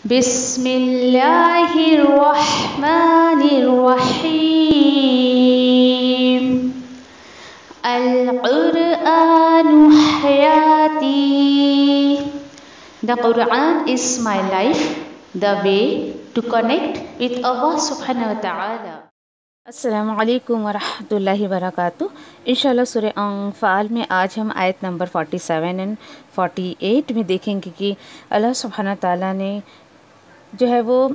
بسم اللہ الرحمن الرحیم القرآن حیاتی. The Quran is my life, the way to connect with Allah subhanahu wa ta'ala. السلام علیکم ورحمۃ اللہ وبرکاتہ. انشاءاللہ سورہ انفال میں آج ہم آیت نمبر 47 اور 48 میں دیکھیں گے کہ اللہ سبحانہ تعالیٰ نے جو ہے وہ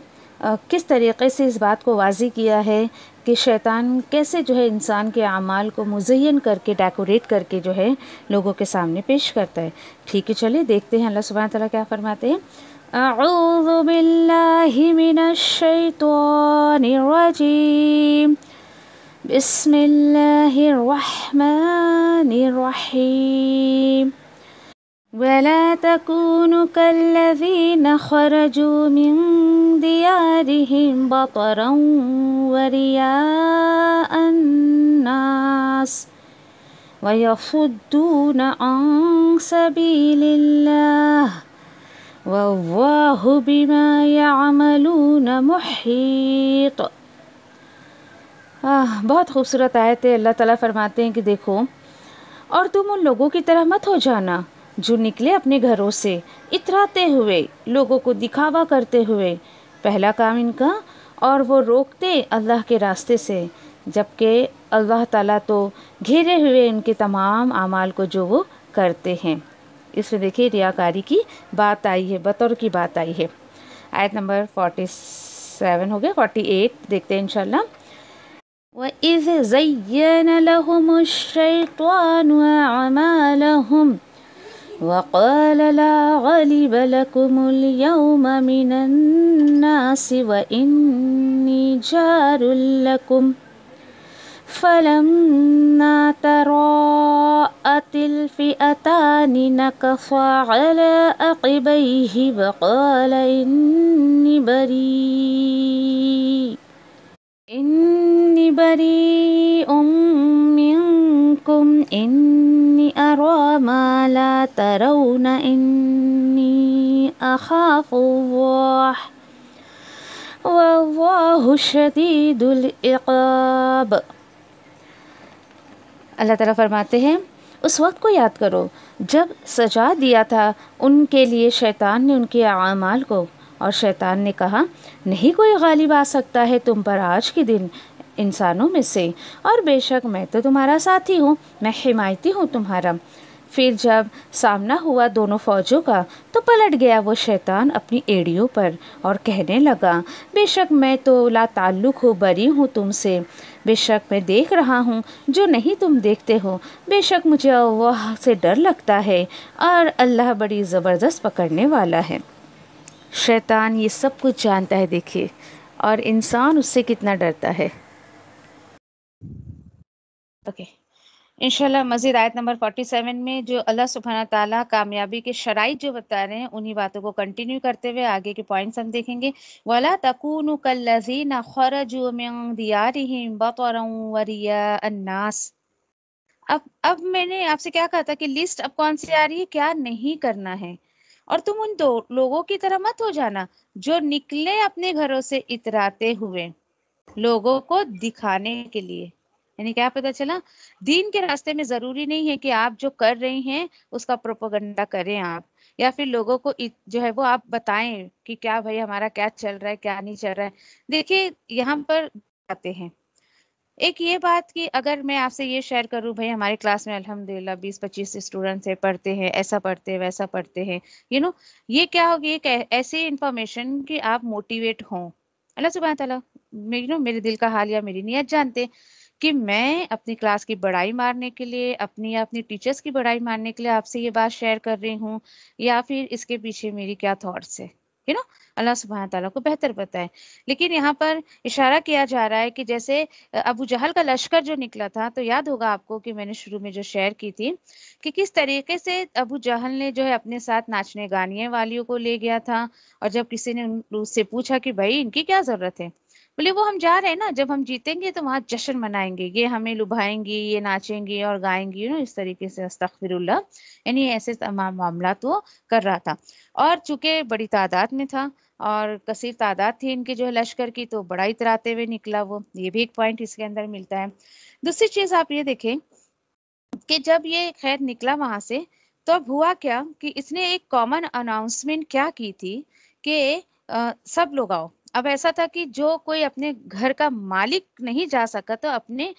کس طریقے سے اس بات کو واضح کیا ہے کہ شیطان کیسے جو ہے انسان کے اعمال کو مزین کر کے ڈیکوریٹ کر کے جو ہے لوگوں کے سامنے پیش کرتا ہے. ٹھیک ہے، چلیے دیکھتے ہیں اللہ سبحانہ تعالیٰ کیا فرماتے ہیں. اعوذ باللہ من الشیطان الرجیم بسم اللہ الرحمن الرحیم ولا تكونوا كالذين خرجوا من ديارهم بطرا ورياء الناس ويصدون عن سبيل الله واللہ بما يعملون محیط. بہت خوبصورت آیت ہے. اللہ تعالیٰ فرماتے ہیں کہ دیکھو، اور تم ان لوگوں کی طرح مت ہو جانا جو نکلے اپنے گھروں سے اتراتے ہوئے، لوگوں کو دکھاوا کرتے ہوئے. پہلا کام ان کا، اور وہ روکتے اللہ کے راستے سے، جبکہ اللہ تعالیٰ تو گھیرے ہوئے ان کے تمام اعمال کو جو وہ کرتے ہیں. اس میں دیکھیے ریاکاری کی بات آئی ہے، بطور کی بات آئی ہے. آیت نمبر 47 ہو گیا، 48 دیکھتے ہیں انشاءاللہ. وَإِذْ زَيَّنَ لَهُمُ الشَّيْطَانُ أَعْمَالَهُمْ وَقَالَ لَا غَالِبَ لَكُمُ الْيَوْمَ مِنَ النَّاسِ وَإِنِّي جَارٌ لَكُمْ فَلَمَّا تَرَاءَتِ الْفِئَتَانِ نَكَصَ عَلَى عَقِبَيْهِ وَقَالَ إِنِّي بَرِيءٌ مِّنكُمْ إِنِّي أَرَىٰ مَا لَا تَرَوْنَ إِنِّي أَخَافُ اللَّهَ وَاللَّهُ شَدِيدُ الْعِقَابِ. اللہ تعالیٰ فرماتے ہیں، اس وقت کو یاد کرو جب سجا دیا تھا ان کے لیے شیطان نے ان کے اعمال کو، اور شیطان نے کہا نہیں کوئی غالب آ سکتا ہے تم پر آج کے دن انسانوں میں سے، اور بے شک میں تو تمہارا ساتھی ہوں، میں حمایتی ہوں تمہارا. پھر جب سامنا ہوا دونوں فوجوں کا تو پلٹ گیا وہ شیطان اپنی ایڑیوں پر اور کہنے لگا بے شک میں تو لا تعلق ہوں، بری ہوں تم سے. بے شک میں دیکھ رہا ہوں جو نہیں تم دیکھتے ہو. بے شک مجھے اللہ سے ڈر لگتا ہے، اور اللہ بڑی زبردست پکڑنے والا ہے. شیطان یہ سب کچھ جانتا ہے دیکھیے، اور انسان اس سے کتنا ڈرتا ہے. اوکے، انشاءاللہ مزید آیت نمبر 47 میں جو اللہ سبحانہ تعالیٰ کامیابی کے شرائط جو بتا رہے ہیں انہی باتوں کو کنٹینیو کرتے ہوئے آگے کے پوائنٹس ہم دیکھیں گے. وَلَا تَكُونُوا كَالَّذِينَ خَرَجُوا مِن دِيَارِهِمْ بَطَرًا وَرِيَاءَ النَّاسِ. اب میں نے آپ سے کیا کہا تھا کہ لسٹ اب کون سی آ رہی ہے، کیا نہیں کرنا ہے. اور تم ان دو لوگوں کی طرح مت ہو جانا جو نکلے اپنے گھروں سے اتراتے ہوئے لوگوں کو دکھانے کے لیے. یعنی کیا پتہ چلا، دین کے راستے میں ضروری نہیں ہے کہ آپ جو کر رہی ہیں اس کا پروپیگنڈا کریں آپ، یا پھر لوگوں کو جو ہے وہ آپ بتائیں کہ کیا بھائی ہمارا کیا چل رہا ہے کیا نہیں چل رہا ہے. دیکھیے یہاں پر آتے ہیں ایک یہ بات کہ اگر میں آپ سے یہ شیئر کروں بھائی ہماری کلاس میں الحمدللہ 20-25 اسٹوڈنٹس ہیں، پڑھتے ہیں، ایسا پڑھتے ہیں ویسا پڑھتے ہیں، یہ کیا ہوگی، ایک ایسی انفارمیشن کہ آپ موٹیویٹ ہوں. اللہ سبحانہ تعالیٰ میرے دل کا حال یا میری نیت جانتے کہ میں اپنی کلاس کی بڑائی مارنے کے لیے، اپنی ٹیچرز کی بڑائی مارنے کے لیے آپ سے یہ بات شیئر کر رہی ہوں، یا پھر اس کے پیچھے میری کیا تھاٹس ہے. اللہ سبحانہ تعالیٰ کو بہتر پتہ ہے. لیکن یہاں پر اشارہ کیا جا رہا ہے کہ جیسے ابو جہل کا لشکر جو نکلا تھا، تو یاد ہوگا آپ کو کہ میں نے شروع میں جو شیئر کی تھی کہ کس طریقے سے ابو جہل نے جو ہے اپنے ساتھ ناچنے گانے والیوں کو لے گیا تھا، اور جب کسی نے اس سے پوچھا کہ بھائی ان کی کیا ضرورت ہے، بولے وہ ہم جا رہے ہیں نا، جب ہم جیتیں گے تو وہاں جشن منائیں گے، یہ ہمیں لبھائیں گی، یہ ناچیں گی اور گائیں گی، اس طریقے سے استغفر اللہ، یعنی ایسے تمام معاملات وہ کر رہا تھا۔ اور چونکہ بڑی تعداد میں تھا اور کثیر تعداد تھی ان کے جو ہے لشکر کی، تو بڑا اتراتے ہوئے نکلا وہ، یہ بھی ایک پوائنٹ اس کے اندر ملتا ہے۔ دوسری چیز آپ یہ دیکھیں کہ جب یہ خیر نکلا وہاں سے، تو اب ہوا کیا کہ اس نے ایک کامن اناؤنسمنٹ کیا کی تھی کہ سب لوگ آؤ۔ اب ایسا تھا کہ جو کوئی اپنے گھر کا مالک نہیں جا سکا تو اپنے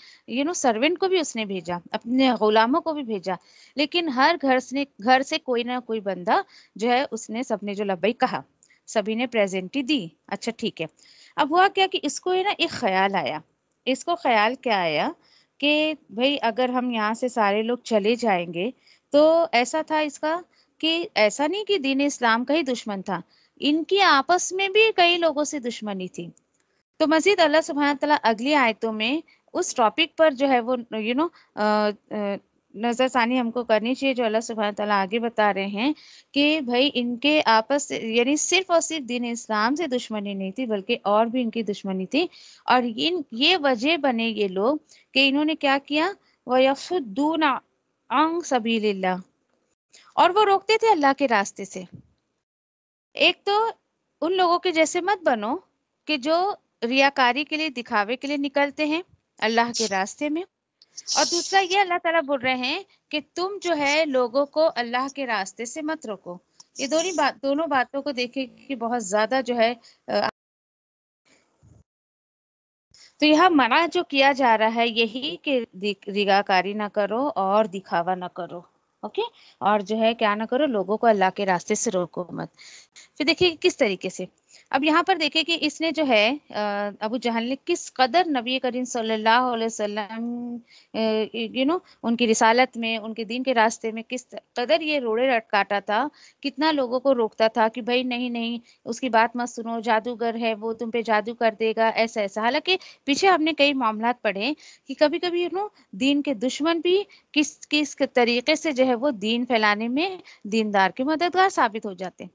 سرونٹ کو بھی اس نے بھیجا، اپنے غلاموں کو بھی بھیجا، لیکن ہر گھر سے کوئی نہ کوئی بندہ جو ہے اس نے، سب نے جو لبیک کہا، سبھی نے پریزنٹی دی۔ اچھا ٹھیک ہے، اب ہوا کیا کہ اس کو نا ایک خیال آیا، اس کو خیال کیا آیا کہ بھئی اگر ہم یہاں سے سارے لوگ چلے جائیں گے تو ایسا تھا اس کا کہ ایسا نہیں کہ دین اسلام کا ہی دشمن تھا، ان کی آپس میں بھی کئی لوگوں سے دشمنی تھی۔ تو مزید اللہ سبحانہ تعالیٰ اگلی آیتوں میں اس ٹاپک پر جو ہے وہ نظر ثانی ہم کو کرنی چاہیے، جو اللہ سبحانہ تعالیٰ آگے بتا رہے ہیں کہ بھائی ان کے آپس یعنی صرف اور صرف دین اسلام سے دشمنی نہیں تھی، بلکہ اور بھی ان کی دشمنی تھی، اور یہ وجہ بنے یہ لوگ کہ انہوں نے کیا کیا، وَيَصُدُّونَ عَن سَبِيلِ اللَّهِ، اور وہ روکتے تھے اللہ کے راستے سے۔ ایک تو ان لوگوں کے جیسے مت بنو کہ جو ریاکاری کے لیے، دکھاوے کے لیے نکلتے ہیں اللہ کے راستے میں، اور دوسرا یہ اللہ تعالیٰ بول رہے ہیں کہ تم جو ہے لوگوں کو اللہ کے راستے سے مت روکو۔ یہ دونوں باتوں کو دیکھیں کہ بہت زیادہ جو ہے تو یہاں منع جو کیا جا رہا ہے یہی کہ ریاکاری نہ کرو اور دکھاوا نہ کرو، اوکے، اور جو ہے کیا نہ کرو، لوگوں کو اللہ کے راستے سے روکو مت۔ پھر دیکھیے کس طریقے سے، اب یہاں پر دیکھیں کہ اس نے جو ہے ابو جہل نے کس قدر نبی کریم صلی اللہ علیہ وسلم ان کی رسالت میں، ان کے دین کے راستے میں کس قدر یہ روڑے کاٹا تھا، کتنا لوگوں کو روکتا تھا کہ بھائی نہیں نہیں اس کی بات مت سنو، جادوگر ہے وہ، تم پہ جادو کر دے گا، ایسا ایسا۔ حالانکہ پیچھے ہم نے کئی معاملات پڑھے کہ کبھی کبھی دین کے دشمن بھی کس کس طریقے سے جو ہے وہ دین پھیلانے میں دیندار کے مددگار ثابت ہو جاتے ہیں۔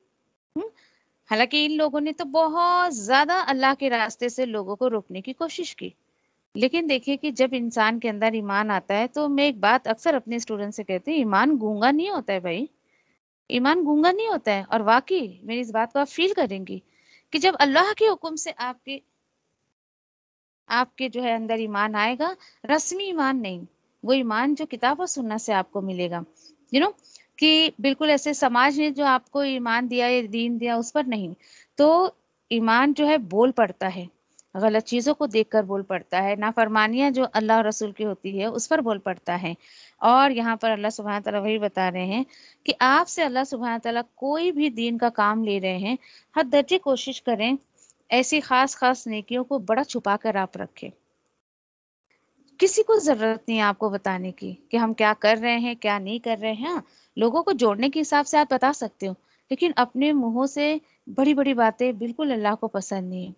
حالانکہ ان لوگوں نے تو بہت زیادہ اللہ کے راستے سے لوگوں کو روکنے کی کوشش کی، لیکن دیکھیے کہ جب انسان کے اندر ایمان آتا ہے، تو میں ایک بات اکثر اپنے اسٹوڈنٹ سے کہتی ہوں، ایمان گونگا نہیں ہوتا ہے بھائی، ایمان گونگا نہیں ہوتا ہے۔ اور واقعی میری اس بات کو آپ فیل کریں گی کہ جب اللہ کے حکم سے آپ کے جو ہے اندر ایمان آئے گا، رسمی ایمان نہیں، وہ ایمان جو کتاب و سنت سے آپ کو ملے گا، کہ بالکل ایسے سماج نے جو آپ کو ایمان دیا یا دین دیا اس پر نہیں، تو ایمان جو ہے بول پڑتا ہے، غلط چیزوں کو دیکھ کر بول پڑتا ہے، نافرمانیاں جو اللہ اور رسول کی ہوتی ہے اس پر بول پڑتا ہے۔ اور یہاں پر اللہ سبحانہ تعالیٰ وہی بتا رہے ہیں کہ آپ سے اللہ سبحانہ تعالیٰ کوئی بھی دین کا کام لے رہے ہیں، حد درجے کوشش کریں ایسی خاص نیکیوں کو بڑا چھپا کر آپ رکھیں۔ کسی کو ضرورت نہیں ہے آپ کو بتانے کی کہ ہم کیا کر رہے ہیں کیا نہیں کر رہے ہیں۔ ہاں، لوگوں کو جوڑنے کے حساب سے آپ بتا سکتے ہو، لیکن اپنے منہوں سے بڑی بڑی باتیں بالکل اللہ کو پسند نہیں ہے۔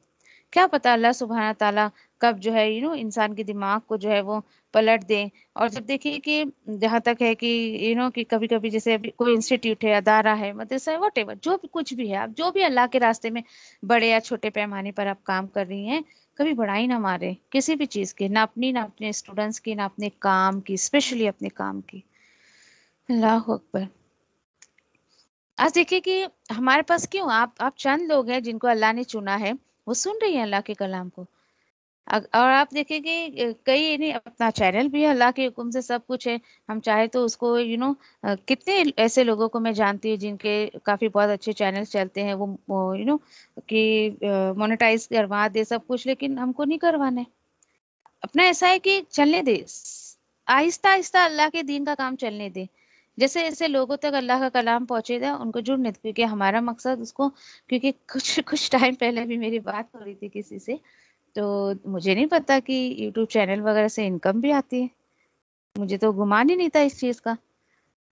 کیا پتا اللہ سبحانہ تعالیٰ کب جو ہے انسان کے دماغ کو جو ہے وہ پلٹ دیں۔ اور جب دیکھیے کہ جہاں تک ہے کہ کہ کبھی کبھی جیسے کوئی انسٹیٹیوٹ ہے، ادارہ ہے، مدرسہ ہے، واٹ ایور، جو بھی کچھ بھی ہے، آپ جو بھی اللہ کے راستے میں بڑے یا چھوٹے پیمانے پر آپ کام کر رہی ہیں، کبھی بڑائی نہ مارے کسی بھی چیز کی، نہ اپنی، نہ اپنے اسٹوڈنٹس کی، نہ اپنے کام کی، اسپیشلی اپنے کام کی۔ اللہ اکبر۔ آج دیکھیے کہ ہمارے پاس کیوں آپ چند لوگ ہیں جن کو اللہ نے چنا ہے، وہ سن رہی ہیں اللہ کے کلام کو، اور آپ دیکھیں کہ کئی نہیں، اپنا چینل بھی ہے اللہ کے حکم سے سب کچھ ہے، ہم چاہے تو اس کو کتنے ایسے لوگوں کو میں جانتی ہوں جن کے کافی بہت اچھے چینل چلتے ہیں، وہ کہ مونیٹائز کروا دے سب کچھ، لیکن ہم کو نہیں کروانا ہے۔ اپنا ایسا ہے کہ چلنے دے، آہستہ آہستہ اللہ کے دین کا کام چلنے دے، جیسے ایسے لوگوں تک اللہ کا کلام پہنچے گا ان کو جڑنے دے، کیونکہ ہمارا مقصد اس کو، کیونکہ کچھ ٹائم پہلے بھی میری بات ہو رہی تھی کسی سے، تو مجھے نہیں پتا کہ یوٹیوب چینل وغیرہ سے انکم بھی آتی ہے، مجھے تو گمان ہی نہیں تھا اس چیز کا۔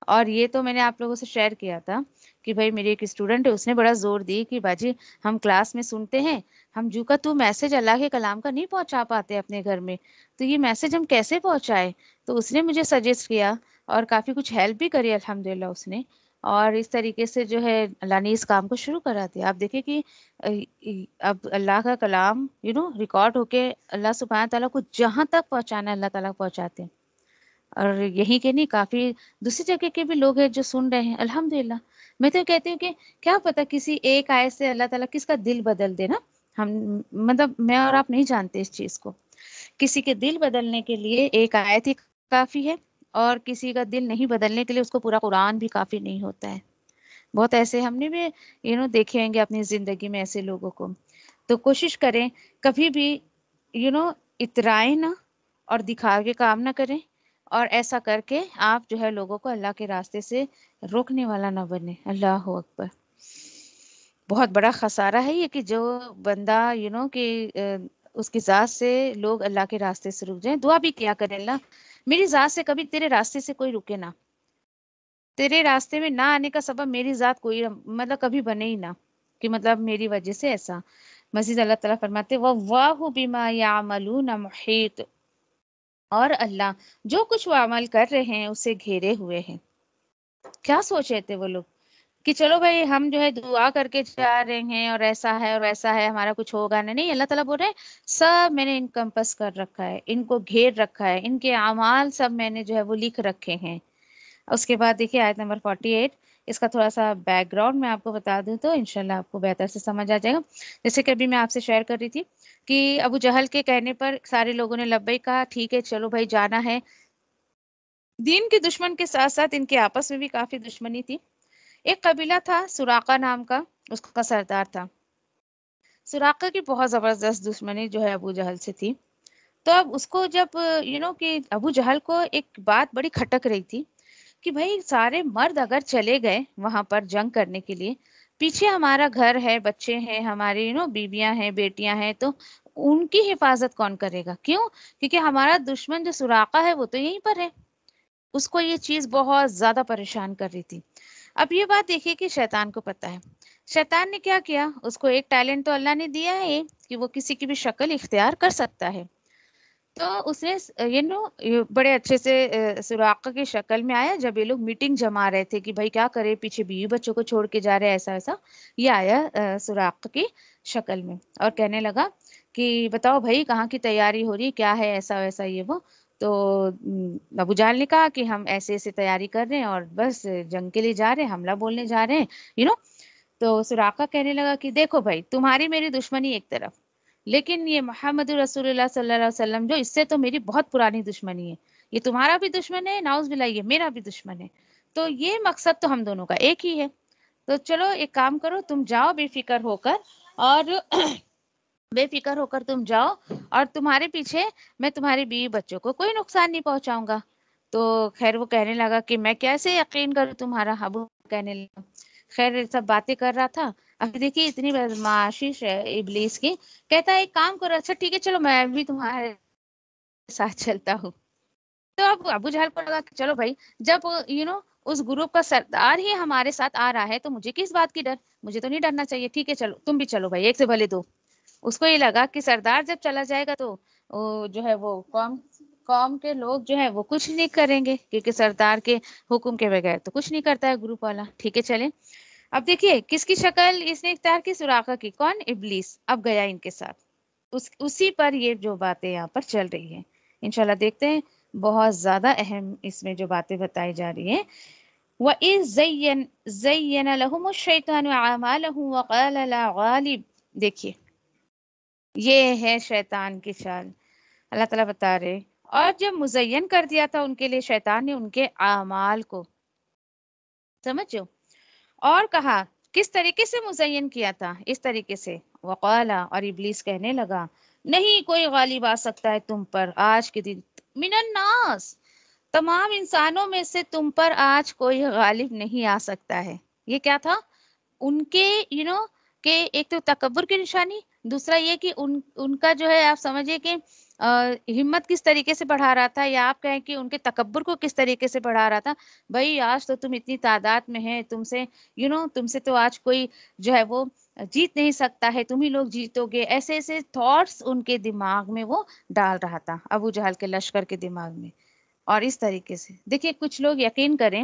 اور یہ تو میں نے آپ لوگوں سے شیئر کیا تھا کہ بھائی میری ایک اسٹوڈنٹ ہے، اس نے بڑا زور دی کہ باجی ہم کلاس میں سنتے ہیں، ہم جو کا تو میسج اللہ کے کلام کا نہیں پہنچا پاتے اپنے گھر میں، تو یہ میسج ہم کیسے پہنچائے؟ تو اس نے مجھے سجیسٹ کیا اور کافی کچھ ہیلپ بھی کری الحمدللہ اس نے، اور اس طریقے سے جو ہے اللہ نے اس کام کو شروع کرا دیا. آپ دیکھیں کہ اب اللہ کا کلام ریکارڈ ہو کے اللہ سبحانہ تعالیٰ کو جہاں تک پہنچانا ہے اللہ تعالیٰ پہنچاتے ہیں. اور یہی کہ نہیں، کافی دوسری جگہ کے بھی لوگ ہیں جو سن رہے ہیں الحمدللہ. میں تو کہتی ہوں کہ کیا پتہ کسی ایک آیت سے اللہ تعالیٰ کس کا دل بدل دے نا. ہم مطلب میں اور آپ نہیں جانتے اس چیز کو. کسی کے دل بدلنے کے لیے ایک آیت ہی کافی ہے، اور کسی کا دل نہیں بدلنے کے لیے اس کو پورا قرآن بھی کافی نہیں ہوتا ہے. بہت ایسے ہم نے بھی دیکھے ہوں گے اپنی زندگی میں ایسے لوگوں کو. تو کوشش کریں کبھی بھی اترائیں نہ اور دکھا کے کام نہ کریں، اور ایسا کر کے آپ جو ہے لوگوں کو اللہ کے راستے سے روکنے والا نہ بنے. اللہ اکبر. بہت بڑا خسارہ ہے یہ کہ جو بندہ کہ اس کی ذات سے لوگ اللہ کے راستے سے رک جائیں. دعا بھی کیا کریں، اللہ میری ذات سے کبھی تیرے راستے سے کوئی رکے نہ، تیرے راستے میں نہ آنے کا سبب میری ذات کوئی مطلب کبھی بنے ہی نہ، کہ مطلب میری وجہ سے ایسا. مزید اللہ تعالیٰ فرماتے وَاللَّهُ بِمَا يَعْمَلُونَ مُحِيطٌ، اور اللہ جو کچھ وہ عمل کر رہے ہیں اسے گھیرے ہوئے ہیں. کیا سوچ رہے تھے وہ لوگ کہ چلو بھائی ہم جو ہے دعا کر کے جا رہے ہیں اور ایسا ہے اور ویسا ہے، ہمارا کچھ ہوگا نہیں. اللہ تعالیٰ بول رہے ہیں سب میں نے انکمپس کر رکھا ہے، ان کو گھیر رکھا ہے، ان کے اعمال سب میں نے جو ہے وہ لکھ رکھے ہیں. اس کے بعد دیکھیے آیت نمبر 48. اس کا تھوڑا سا بیک گراؤنڈ میں آپ کو بتا دوں تو انشاءاللہ آپ کو بہتر سے سمجھ آ جائے گا. جیسے کہ ابھی میں آپ سے شیئر کر رہی تھی کہ ابو جہل کے کہنے پر سارے لوگوں نے لبیک کہا، ٹھیک ہے چلو بھائی جانا ہے. دین کے دشمن کے ساتھ ساتھ ان کے آپس میں بھی کافی دشمنی تھی. ایک قبیلہ تھا سراقہ نام کا، اس کا سردار تھا. سراقہ کی بہت زبردست دشمنی جو ہے ابو جہل سے تھی. تو اب اس کو جب کہ ابو جہل کو ایک بات بڑی کھٹک رہی تھی کہ بھائی سارے مرد اگر چلے گئے وہاں پر جنگ کرنے کے لیے، پیچھے ہمارا گھر ہے، بچے ہیں ہماری، بیویاں ہیں، بیٹیاں ہیں، تو ان کی حفاظت کون کرے گا؟ کیوں؟ کیونکہ ہمارا دشمن جو سراقہ ہے وہ تو یہیں پر ہے. اس کو یہ چیز بہت زیادہ پریشان کر رہی تھی. اب یہ بات دیکھیے کہ شیطان کو پتہ ہے. شیطان نے کیا کیا؟ اس کو ایک ٹیلنٹ تو اللہ نے دیا ہے کہ وہ کسی کی بھی شکل اختیار کر سکتا ہے. تو اس نے بڑے اچھے سے سراقہ کی شکل میں آیا. جب یہ لوگ میٹنگ جما رہے تھے کہ بھائی کیا کرے، پیچھے بیوی بچوں کو چھوڑ کے جا رہے ایسا ایسا، یہ آیا سراقہ کی شکل میں اور کہنے لگا کہ بتاؤ بھائی کہاں کی تیاری ہو رہی، کیا ہے ایسا ویسا یہ وہ. تو ابو جہل نے کہا کہ ہم ایسے ایسے تیاری کر رہے ہیں اور بس جنگ کے لیے جا رہے ہیں، حملہ بولنے جا رہے ہیں تو سراقہ کہنے لگا کہ دیکھو بھائی تمہاری میری دشمنی ایک طرف، لیکن یہ محمد رسول اللہ صلی اللہ علیہ وسلم جو اس سے تو میری بہت پرانی دشمنی ہے. یہ تمہارا بھی دشمن ہے، نعوذ باللہ یہ میرا بھی دشمن ہے. تو یہ مقصد تو ہم دونوں کا ایک ہی ہے. تو چلو ایک کام کرو، تم جاؤ بے فکر ہو کر، اور بے فکر ہو کر تم جاؤ، اور تمہارے پیچھے میں تمہاری بیوی بچوں کو کوئی نقصان نہیں پہنچاؤں گا. تو خیر وہ کہنے لگا کہ میں کیسے یقین کروں تمہارا. ابو کہنے لگا خیر سب باتیں کر رہا تھا. اب دیکھیے اتنی بدمعاشی ہے ابلیس کی. کہتا ہے ایک کام کرو، اچھا ٹھیک ہے چلو میں بھی تمہارے ساتھ چلتا ہوں. تو اب ابو جہل کو لگا کہ چلو بھائی جب اس گروپ کا سردار ہی ہمارے ساتھ آ رہا ہے تو مجھے کس بات کی ڈر، مجھے تو نہیں ڈرنا چاہیے. ٹھیک ہے چلو تم بھی چلو بھائی، ایک سے بھلے دو. اس کو یہ لگا کہ سردار جب چلا جائے گا تو جو ہے وہ قوم کے لوگ جو ہے وہ کچھ نہیں کریں گے، کیونکہ سردار کے حکم کے بغیر تو کچھ نہیں کرتا ہے گروپ والا. ٹھیک ہے چلیں. اب دیکھیے کس کی شکل اس نے اختیار کی؟ سراقہ کی. کون؟ ابلیس. اب گیا ان کے ساتھ. اسی پر یہ جو باتیں یہاں پر چل رہی ہیں انشاءاللہ دیکھتے ہیں. بہت زیادہ اہم اس میں جو باتیں بتائی جا رہی ہیں. وَإِذْ زَيَّنَ لَهُمُ الشَّيْطَانُ أَعْمَالَهُمْ وَقَالَ لَا غَالِبَ. دیکھیے یہ ہے شیطان کی چال. اللہ تعالیٰ بتا رہے اور جب مزین کر دیا تھا ان کے لیے شیطان نے ان کے اعمال کو، سمجھو، اور کہا کس طریقے سے مزین کیا تھا؟ اس طریقے سے وقالا، اور ابلیس کہنے لگا نہیں کوئی غالب آ سکتا ہے تم پر آج کے دن، من الناس، تمام انسانوں میں سے تم پر آج کوئی غالب نہیں آ سکتا ہے. یہ کیا تھا؟ ان کے کہ ایک تو تکبر کی نشانی، دوسرا یہ کہ ان کا جو ہے آپ سمجھے کہ ہمت کس طریقے سے بڑھا رہا تھا، یا آپ کہیں کہ ان کے تکبر کو کس طریقے سے بڑھا رہا تھا. بھائی آج تو تم اتنی تعداد میں ہیں، تم سے تو آج کوئی جو ہے وہ جیت نہیں سکتا ہے، تم ہی لوگ جیتو گے. ایسے ایسے تھاٹس ان کے دماغ میں وہ ڈال رہا تھا، ابو جہل کے لشکر کے دماغ میں. اور اس طریقے سے دیکھیے کچھ لوگ یقین کریں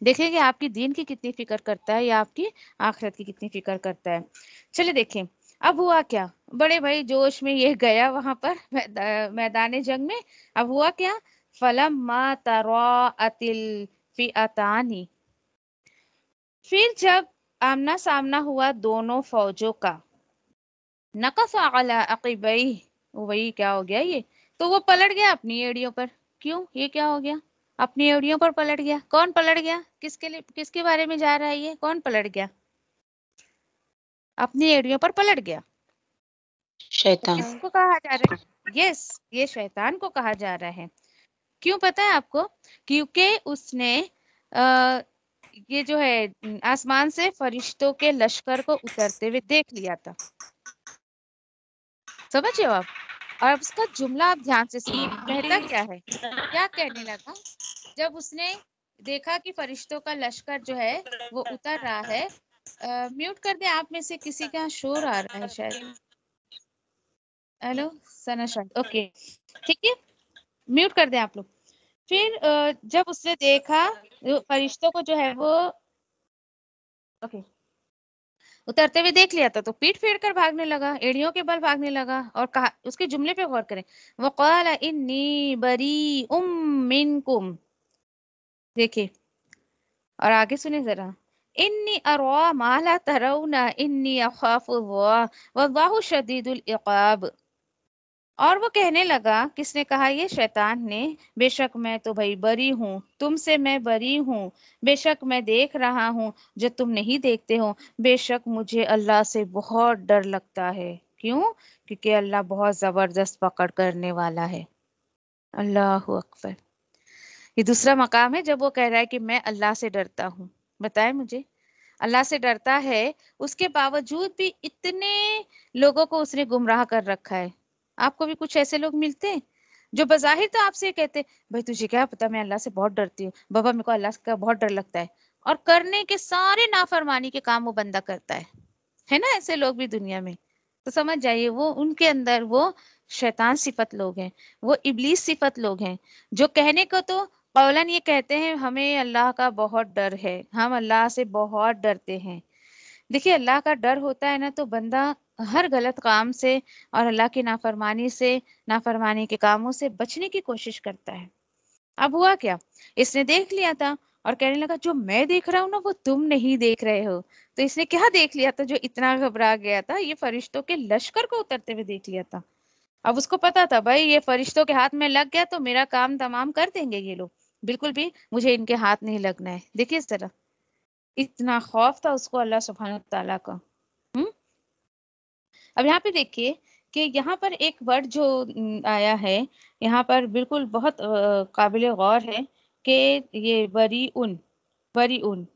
دیکھیں گے آپ کی دین کی کتنی فکر کرتا ہے یا آپ کی آخرت کی کتنی فکر کرتا ہے. چلے دیکھیں اب ہوا کیا. بڑے بھائی جوش میں یہ گیا وہاں پر میدان جنگ میں. اب ہوا کیا. فَلَمَّا تَرَاءَتِ الْفِئَتَانِ، پھر جب آمنا سامنا ہوا دونوں فوجوں کا. نقص علی عقبیہ، وہی کیا ہو گیا یہ، تو وہ پلٹ گیا اپنی ایڑیوں پر. کیوں؟ یہ کیا ہو گیا؟ اپنی ایڑیوں پر پلٹ گیا. کون پلٹ گیا؟ کس کے لیے، کس کے بارے میں جا رہا ہے یہ؟ کون پلٹ گیا؟ اپنی ایڑیوں پر پلٹ گیا. شیطان. کس کو کہا جا رہا ہے؟ یس، یہ شیطان کو کہا جا رہا ہے. کیوں پتا ہے آپ کو؟ کیونکہ اس نے یہ جو ہے آسمان سے فرشتوں کے لشکر کو اترتے ہوئے دیکھ لیا تھا. سمجھے ہو آپ؟ اور اب اس کا جملہ آپ دھیان سے سنیے. کہتا کیا ہے؟ کیا کہنے لگا جب اس نے دیکھا کہ فرشتوں کا لشکر جو ہے وہ اتر رہا ہے. میوٹ کر دیں آپ میں سے کسی کا شور آ رہا ہے شاید. ہیلو ثنا شاید، اوکے ٹھیک ہے، میوٹ کر دیں آپ لوگ. پھر جب اس نے دیکھا فرشتوں کو جو ہے وہ اوکے اترتے ہوئے دیکھ لیا تھا تو پیٹ پھیر کر بھاگنے لگا، ایڑیوں کے بل بھاگنے لگا. اور کہا، اس کے جملے پہ غور کریں، وقال انی بریء منکم. دیکھیں اور آگے سنیں ذرا. انی ارا ما لا ترون انی اخاف اللہ واللہ شدید العقاب. اور وہ کہنے لگا، کس نے کہا؟ یہ شیطان نے. بے شک میں تو بھائی بری ہوں، تم سے میں بری ہوں. بے شک میں دیکھ رہا ہوں جو تم نہیں دیکھتے ہو. بے شک مجھے اللہ سے بہت ڈر لگتا ہے. کیوں؟ کیونکہ اللہ بہت زبردست پکڑ کرنے والا ہے. اللہ اکبر. یہ دوسرا مقام ہے جب وہ کہہ رہا ہے کہ میں اللہ سے ڈرتا ہوں. بتائیں مجھے، اللہ سے ڈرتا ہے، اس کے باوجود بھی اتنے لوگوں کو اس نے گمراہ کر رکھا ہے. آپ کو بھی کچھ ایسے لوگ ملتے ہیں جو بظاہر تو آپ سے کہتے بھائی تجھے کیا پتا میں اللہ سے بہت ڈرتی ہوں، بابا میرے کو اللہ کا بہت ڈر لگتا ہے، اور کرنے کے سارے نافرمانی کے کام وہ بندہ کرتا ہے نا ایسے لوگ بھی دنیا میں. تو سمجھ جائیے وہ ان کے اندر وہ شیطان صفت لوگ ہیں، وہ ابلیس صفت لوگ ہیں، جو کہنے کو تو قولاً یہ کہتے ہیں ہمیں اللہ کا بہت ڈر ہے، ہم اللہ سے بہت ڈرتے ہیں. دیکھیے اللہ کا ڈر ہوتا ہے نا تو بندہ ہر غلط کام سے اور اللہ کی نافرمانی سے، نافرمانی کے کاموں سے بچنے کی کوشش کرتا ہے. اب ہوا کیا، اس نے دیکھ لیا تھا اور کہنے لگا جو میں دیکھ رہا ہوں نا وہ تم نہیں دیکھ رہے ہو. تو اس نے کیا دیکھ لیا تھا جو اتنا گھبرا گیا تھا؟ یہ فرشتوں کے لشکر کو اترتے ہوئے دیکھ لیا تھا. اب اس کو پتا تھا بھائی یہ فرشتوں کے ہاتھ میں لگ گیا تو میرا کام تمام کر دیں گے یہ لوگ، بالکل بھی مجھے ان کے ہاتھ نہیں لگنا ہے. دیکھیے اس طرح اتنا خوف تھا اس کو اللہ سبحانہ تعالیٰ کا. اب یہاں پہ دیکھیے کہ یہاں پر ایک ورڈ جو آیا ہے یہاں پر بالکل بہت قابل غور ہے کہ یہ بری ان،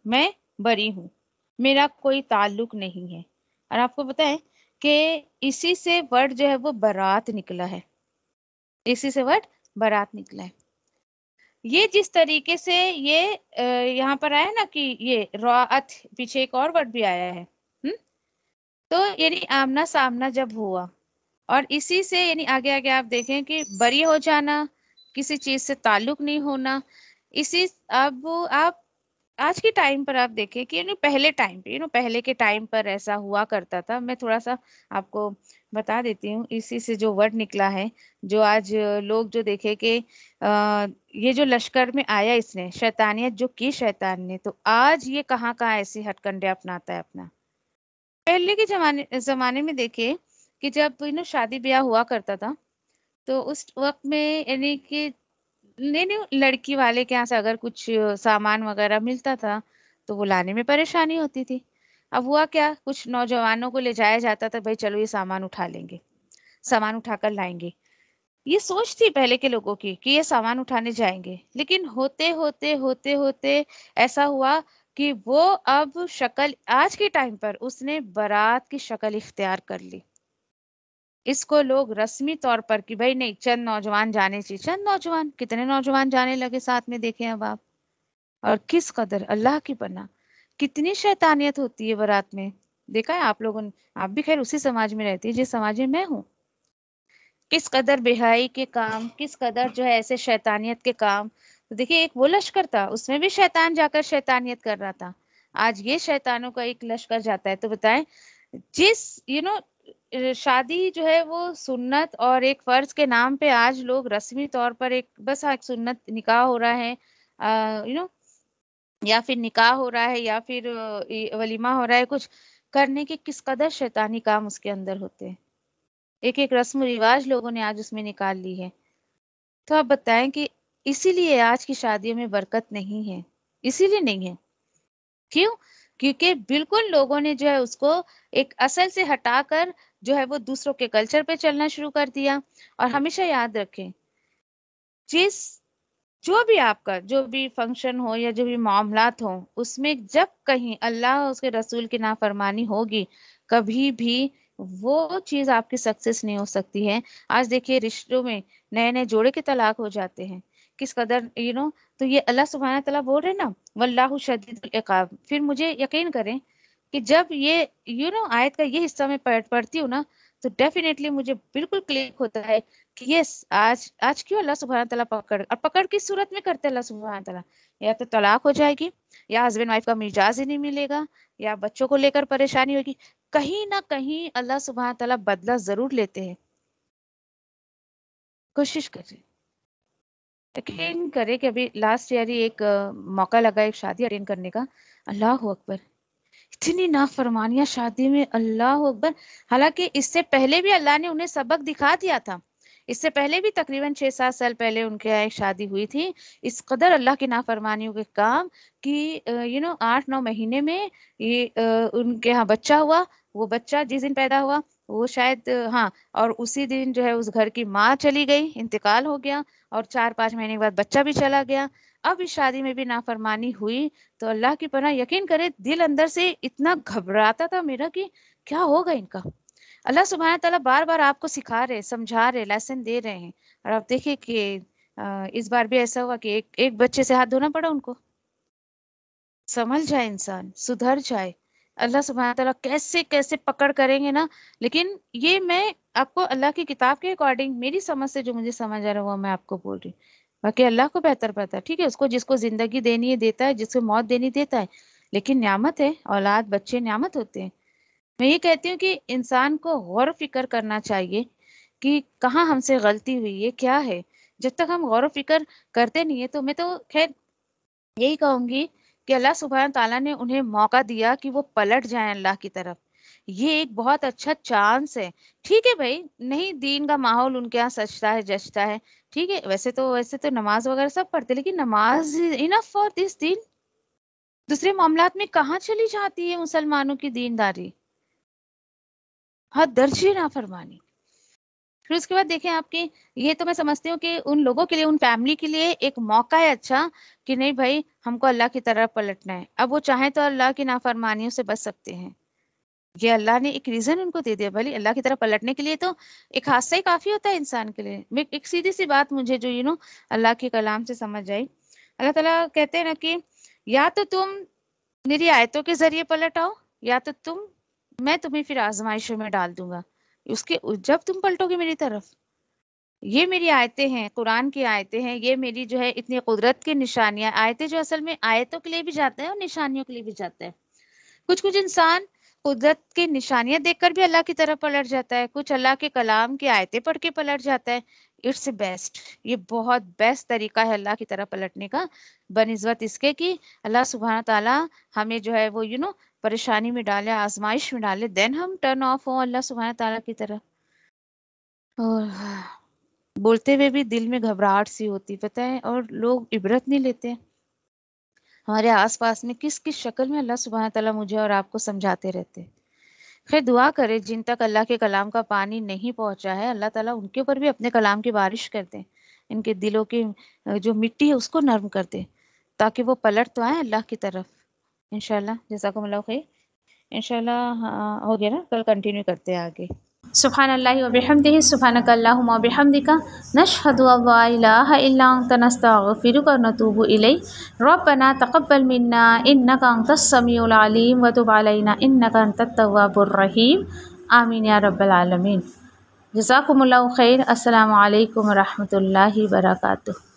میں بری ہوں، میرا کوئی تعلق نہیں ہے. اور آپ کو پتہ ہے کہ اسی سے ورڈ جو ہے وہ برات نکلا ہے، اسی سے ورڈ برات نکلا ہے. یہ جس طریقے سے یہ یہاں پر آیا نا کہ یہ راعت، پیچھے ایک اور ورڈ بھی آیا ہے، تو یعنی آمنا سامنا جب ہوا، اور اسی سے یعنی آگے آگے آپ دیکھیں کہ بری ہو جانا، کسی چیز سے تعلق نہیں ہونا. اسی اب آپ آج کے ٹائم پر آپ دیکھیں کہ پہلے ٹائم پہ پہلے کے ٹائم پر ایسا ہوا کرتا تھا. میں تھوڑا سا آپ کو بتا دیتی ہوں اسی سے جو ورڈ نکلا ہے، جو آج لوگ جو دیکھے کہ یہ جو لشکر میں آیا اس نے شیطانیت جو کی شیطان نے، تو آج یہ کہاں کہاں ایسی ہٹ کنڈے اپناتا ہے اپنا. پہلے کے زمانے میں دیکھے کہ جب شادی بیاہ ہوا کرتا تھا تو اس وقت میں یعنی کہ نہیں لڑکی والے کے یہاں سے اگر کچھ سامان وغیرہ ملتا تھا تو وہ لانے میں پریشانی ہوتی تھی. اب ہوا کیا، کچھ نوجوانوں کو لے جایا جاتا تھا، بھائی چلو یہ سامان اٹھا لیں گے، سامان اٹھا کر لائیں گے. یہ سوچ تھی پہلے کے لوگوں کی کہ یہ سامان اٹھانے جائیں گے، لیکن ہوتے ہوتے ہوتے ہوتے ایسا ہوا کہ وہ اب شکل آج کے ٹائم پر اس نے برات کی شکل اختیار کر لی. اس کو لوگ رسمی طور پر کہ بھائی نہیں چند نوجوان جانے چاہیے، چند نوجوان کتنے نوجوان جانے لگے ساتھ میں، دیکھیں اب آپ. اور کس قدر اللہ کی پناہ کتنی شیطانیت ہوتی ہے برات میں. دیکھا ہے آپ لوگوں نے، آپ بھی خیر اسی سماج میں رہتی ہے جس سماج میں میں ہوں. کس قدر بے حیائی کے کام، کس قدر جو ہے ایسے شیطانیت کے کام. تو دیکھیے ایک وہ لشکر تھا، اس میں بھی شیطان جا کر شیطانیت کر رہا تھا، آج یہ شیطانوں کا ایک لشکر جاتا ہے. تو بتائیں جس شادی جو ہے وہ سنت اور ایک فرض کے نام پہ آج لوگ رسمی طور پر ایک بس ایک سنت نکاح ہو رہا ہے یا پھر نکاح ہو رہا ہے یا پھر ولیمہ ہو رہا ہے، کچھ کرنے کے کس قدر شیطانی کام اس کے اندر ہوتے ہیں، ایک ایک رسم و رواج لوگوں نے آج اس میں نکال لی ہے. تو آپ بتائیں کہ اسی لیے آج کی شادیوں میں برکت نہیں ہے، اسی لیے نہیں ہے. کیوں؟ کیونکہ بالکل لوگوں نے جو ہے اس کو ایک اصل سے ہٹا کر جو ہے وہ دوسروں کے کلچر پہ چلنا شروع کر دیا. اور ہمیشہ یاد رکھیں جو بھی آپ کا جو بھی فنکشن ہو یا جو بھی معاملات ہوں، اس میں جب کہیں اللہ اور اس کے رسول کی نافرمانی ہوگی، کبھی بھی وہ چیز آپ کی سکسیس نہیں ہو سکتی ہے. آج دیکھیے رشتوں میں نئے نئے جوڑے کے طلاق ہو جاتے ہیں، کس قدر تو یہ اللہ سبحانہ تعالیٰ بول رہے نا واللہ شدید العقاب. پھر مجھے یقین کریں کہ جب یہ آیت کا یہ حصہ میں پڑھتی ہوں نا، تو ڈیفینیٹلی مجھے بالکل کلک ہوتا ہے کہ یس آج کیوں اللہ سبحانہ تعالیٰ پکڑ کس صورت میں کرتے اللہ سبحانہ تعالیٰ؟ یا تو طلاق ہو جائے گی، یا ہسبینڈ وائف کا مجاز ہی نہیں ملے گا، یا بچوں کو لے کر پریشانی ہوگی. کہیں نہ کہیں اللہ سبحانہ تعالیٰ بدلہ ضرور لیتے ہیں. کوشش کریں، یقین کرے کہ ابھی لاسٹ ایئر ہی ایک موقع لگا ایک شادی اٹینڈ کرنے کا. اللہ اکبر، اتنی نافرمانیاں شادی میں، اللہ اکبر. حالانکہ اس سے پہلے بھی اللہ نے انہیں سبق دکھا دیا تھا، اس سے پہلے بھی تقریباً 6-7 سال پہلے ان کے یہاں ایک شادی ہوئی تھی. اس قدر اللہ کی نافرمانیوں کے کام کہ 8-9 مہینے میں ان کے ہاں بچہ ہوا. وہ بچہ جس دن پیدا ہوا وہ شاید اور اسی دن جو ہے اس گھر کی ماں چلی گئی، انتقال ہو گیا، اور 4-5 مہینے کے بعد بچہ بھی چلا گیا. اب اس شادی میں بھی نافرمانی ہوئی تو اللہ کی پناہ، یقین کرے دل اندر سے اتنا گھبراتا تھا میرا کہ کیا ہوگا ان کا. اللہ سبحانہ تعالیٰ بار بار آپ کو سکھا رہے، سمجھا رہے، لیسن دے رہے ہیں. اور آپ دیکھیں کہ اس بار بھی ایسا ہوا کہ ایک بچے سے ہاتھ دھونا پڑا ان کو. سمجھ جائے انسان، سدھر جائے. اللہ سبحانہ تعالیٰ کیسے کیسے پکڑ کریں گے نا. لیکن یہ میں آپ کو اللہ کی کتاب کے اکارڈنگ میری سمجھ سے جو مجھے سمجھ آ رہا ہے وہ میں آپ کو بول رہی ہوں. باقی اللہ کو بہتر پتا ہے، ٹھیک ہے، اس کو جس کو زندگی دینی ہے دیتا ہے، جس کو موت دینی دیتا ہے. لیکن نعمت ہے، اولاد بچے نعمت ہوتے ہیں. میں یہ کہتی ہوں کہ انسان کو غور و فکر کرنا چاہیے کہ کہاں ہم سے غلطی ہوئی ہے، کیا ہے. جب تک ہم غور و فکر کرتے نہیں ہے تو میں تو خیر یہی کہوں گی کہ اللہ سبحانہ تعالیٰ نے انہیں موقع دیا کہ وہ پلٹ جائیں اللہ کی طرف. یہ ایک بہت اچھا چانس ہے. ٹھیک ہے بھائی، نہیں دین کا ماحول ان کے یہاں سچتا ہے، جچتا ہے، ٹھیک ہے. ویسے تو نماز وغیرہ سب پڑھتے، لیکن نماز انف فار دس دین. دوسرے معاملات میں کہاں چلی جاتی ہے مسلمانوں کی دینداری؟ حد درجے نافرمانی. پھر اس کے بعد دیکھیں آپ کی، یہ تو میں سمجھتی ہوں کہ ان لوگوں کے لیے، ان فیملی کے لیے ایک موقع ہے اچھا کہ نہیں بھائی ہم کو اللہ کی طرف پلٹنا ہے. اب وہ چاہیں تو اللہ کی نافرمانیوں سے بچ سکتے ہیں. یہ اللہ نے ایک ریزن ان کو دے دیا. بھلی اللہ کی طرف پلٹنے کے لیے تو ایک حادثہ ہی کافی ہوتا ہے انسان کے لیے. ایک سیدھی سی بات مجھے جو اللہ کے کلام سے سمجھ آئی. اللہ تعالیٰ کہتے ہیں نا کہ یا تو تم میری آیتوں کے ذریعے پلٹ آؤ، یا تو میں تمہیں پھر آزمائشوں میں ڈال دوں گا. جب تم پلٹو گے میری طرف، یہ میری آیتیں ہیں، قرآن کی آیتیں ہیں، یہ میری جو ہے اتنی قدرت کی نشانیاں. آیتیں جو اصل میں آیتوں کے لیے بھی جاتے ہیں اور نشانیوں کے لیے بھی جاتے ہیں. کچھ انسان قدرت کی نشانیاں دیکھ کر بھی اللہ کی طرف پلٹ جاتا ہے، کچھ اللہ کے کلام کی آیتیں پڑھ کے پلٹ جاتا ہے. اٹس بیسٹ، یہ بہت بیسٹ طریقہ ہے اللہ کی طرف پلٹنے کا، بنسبت اس کے کہ اللہ سبحانہ تعالیٰ ہمیں جو ہے وہ پریشانی میں ڈالے، آزمائش میں ڈالے، دین ہم ٹرن آف ہوں اللہ سبحانہ تعالیٰ کی طرف. اور بولتے ہوئے بھی دل میں گھبراہٹ سی ہوتی، پتہ ہے، اور لوگ عبرت نہیں لیتے. ہمارے آس پاس میں کس شکل میں اللہ سبحانہ تعالیٰ مجھے اور آپ کو سمجھاتے رہتے. خیر دعا کرے جن تک اللہ کے کلام کا پانی نہیں پہنچا ہے، اللہ تعالیٰ ان کے اوپر بھی اپنے کلام کی بارش کر دیں، ان کے دلوں کی جو مٹی ہے اس کو نرم کر دیں، تاکہ وہ پلٹ تو آئیں اللہ کی طرف. انشاءاللہ. جزاکم اللہ خیر. انشاءاللہ ہو گیا نا، کل کنٹینیو کرتے ہیں آگے. سبحان اللہ و بحمدہ، سبحانک اللہم و بحمدک، نشہد ان لا الہ الا انت، نستغفرک و نتوب الیک. ربنا تقبل منا انک انت السمیع العلیم وتب علینا انک انت التواب الرحیم. آمین یا رب العالمین. جزاکم اللہ خیر. السلام علیکم و رحمۃ اللہ وبرکاتہ.